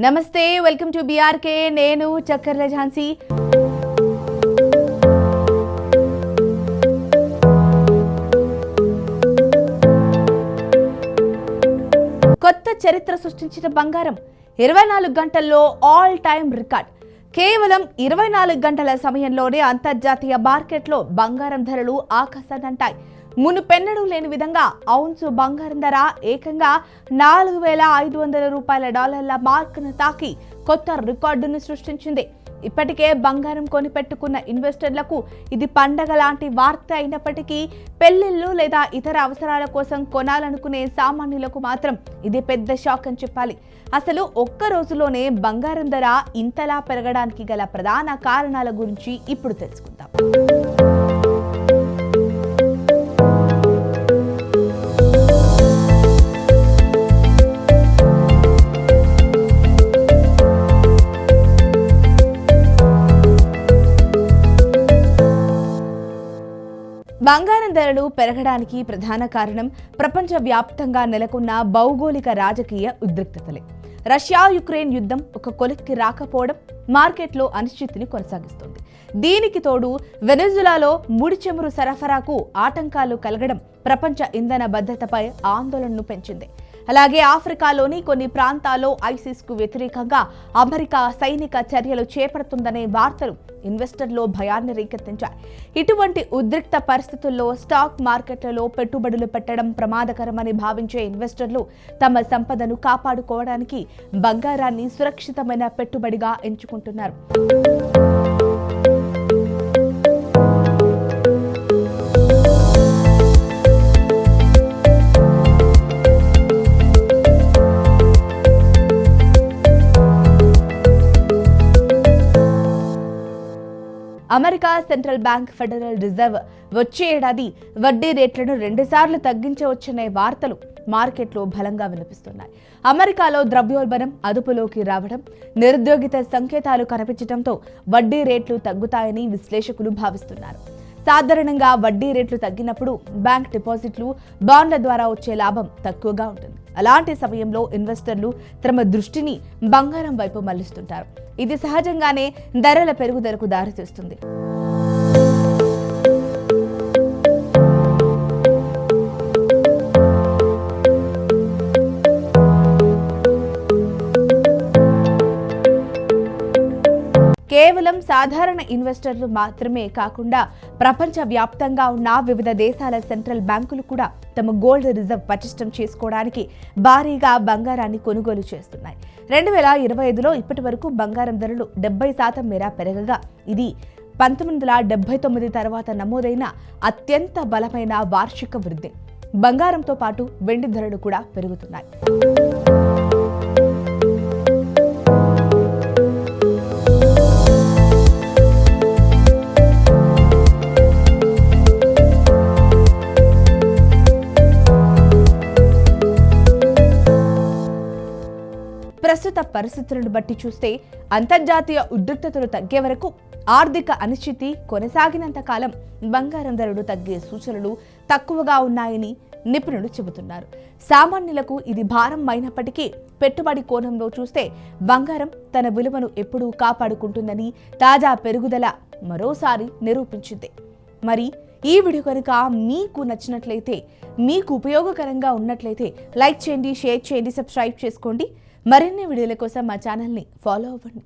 నమస్తే, welcome to BRK. నేను చక్కర్ల ఝాన్సీ. కొత్త చరిత్ర సృష్టించిన బంగారం 24 గంటల్లో ఆల్ టైమ్ రికార్డ్. కేవలం 24 గంటల సమయంలోనే అంతర్జాతీయ మార్కెట్లో బంగారం ధరలు ఆకాశాన్నంటాయి. మునుపెన్నడూ లేని విధంగా ఔన్సు బంగారం ధర ఏకంగా 4,500 రూపాయల డాలర్ల మార్కును తాకి కొత్త రికార్డును సృష్టించింది. ఇప్పటికే బంగారం కొనిపెట్టుకున్న ఇన్వెస్టర్లకు ఇది పండగ లాంటి వార్త అయినప్పటికీ పెళ్లిళ్ళు లేదా ఇతర అవసరాల కోసం కొనాలనుకునే సామాన్యులకు మాత్రం ఇది పెద్ద షాక్ అని చెప్పాలి. అసలు ఒక్క రోజులోనే బంగారం ధర ఇంతలా పెరగడానికి గల ప్రధాన కారణాల గురించి ఇప్పుడు తెలుసుకుందాం. బంగారం ధరలు పెరగడానికి ప్రధాన కారణం ప్రపంచవ్యాప్తంగా నెలకొన్న భౌగోళిక రాజకీయ ఉద్రిక్తతలే. రష్యా యుక్రెయిన్ యుద్ధం ఒక కొలిక్కి రాకపోవడం మార్కెట్లో అనిశ్చితిని కొనసాగిస్తోంది. దీనికి తోడు వెనెజులాలో ముడి చమురు సరఫరాకు ఆటంకాలు కలగడం ప్రపంచ ఇంధన భద్రతపై ఆందోళనను పెంచింది. అలాగే ఆఫ్రికాలోని కొన్ని ప్రాంతాల్లో ఐసిస్కు వ్యతిరేకంగా అమెరికా సైనిక చర్యలు చేపడుతుందనే వార్తలు ఇన్వెస్టర్లో భయాన్ని రేకెత్తించాయి. ఇటువంటి ఉద్రిక్త పరిస్థితుల్లో స్టాక్ మార్కెట్లలో పెట్టుబడులు పెట్టడం ప్రమాదకరమని భావించే ఇన్వెస్టర్లు తమ సంపదను కాపాడుకోవడానికి బంగారాన్ని సురక్షితమైన పెట్టుబడిగా ఎంచుకుంటున్నారు. America central bank federal reserve వచ్చే ఏడాది వడ్డీ రేట్లను 2 సార్లు తగ్గించవచ్చనే వార్తలు మార్కెట్లో బలంగా వినిపిస్తున్నాయి. అమెరికాలో ద్రవ్యోల్బణం అదుపులోకి రావడం, నిరుద్యోగిత సంకేతాలు కనిపించడంతో వడ్డీ రేట్లు తగ్గుతాయని విశ్లేషకులు భావిస్తున్నారు. సాధారణంగా వడ్డీ రేట్లు తగ్గినప్పుడు బ్యాంక్ డిపాజిట్లు, బాండ్ల ద్వారా వచ్చే లాభం తక్కువగా ఉంటుంది. అలాంటి సమయంలో ఇన్వెస్టర్లు తమ దృష్టిని బంగారం వైపు మళ్లిస్తుంటారు. ఇది సహజంగానే ధరల పెరుగుదలకు దారితీస్తుంది. కేవలం సాధారణ ఇన్వెస్టర్లు మాత్రమే కాకుండా ప్రపంచ వ్యాప్తంగా ఉన్న వివిధ దేశాల సెంట్రల్ బ్యాంకులు కూడా తమ గోల్డ్ రిజర్వ్ పటిష్టం చేసుకోవడానికి భారీగా బంగారాన్ని కొనుగోలు చేస్తున్నాయి. 2025లో ఇప్పటి వరకు బంగారం ధరలు 70% మేర పెరగగా ఇది 1979 తర్వాత నమోదైన అత్యంత బలమైన వార్షిక వృద్ధి. బంగారంతో పాటు వెండి ధరలు కూడా పెరుగుతున్నాయి. ప్రస్తుత పరిస్థితులను బట్టి చూస్తే అంతర్జాతీయ ఉద్రిక్తతలు తగ్గే వరకు, ఆర్థిక అనిశ్చితి కొనసాగినంత కాలం బంగారం ధరలు తగ్గే సూచనలు తక్కువగా ఉన్నాయని నిపుణులు చెబుతున్నారు. సామాన్యులకు ఇది భారం అయినప్పటికీ పెట్టుబడి కోణంలో చూస్తే బంగారం తన విలువను ఎప్పుడూ కాపాడుకుంటుందని తాజా పెరుగుదల మరోసారి నిరూపించింది. మరి ఈ వీడియో కనుక మీకు నచ్చినట్లయితే, మీకు ఉపయోగకరంగా ఉన్నట్లయితే లైక్ చేయండి, షేర్ చేయండి, సబ్స్క్రైబ్ చేసుకోండి. మరిన్ని వీడియోల కోసం మా ఛానల్ని ఫాలో అవ్వండి.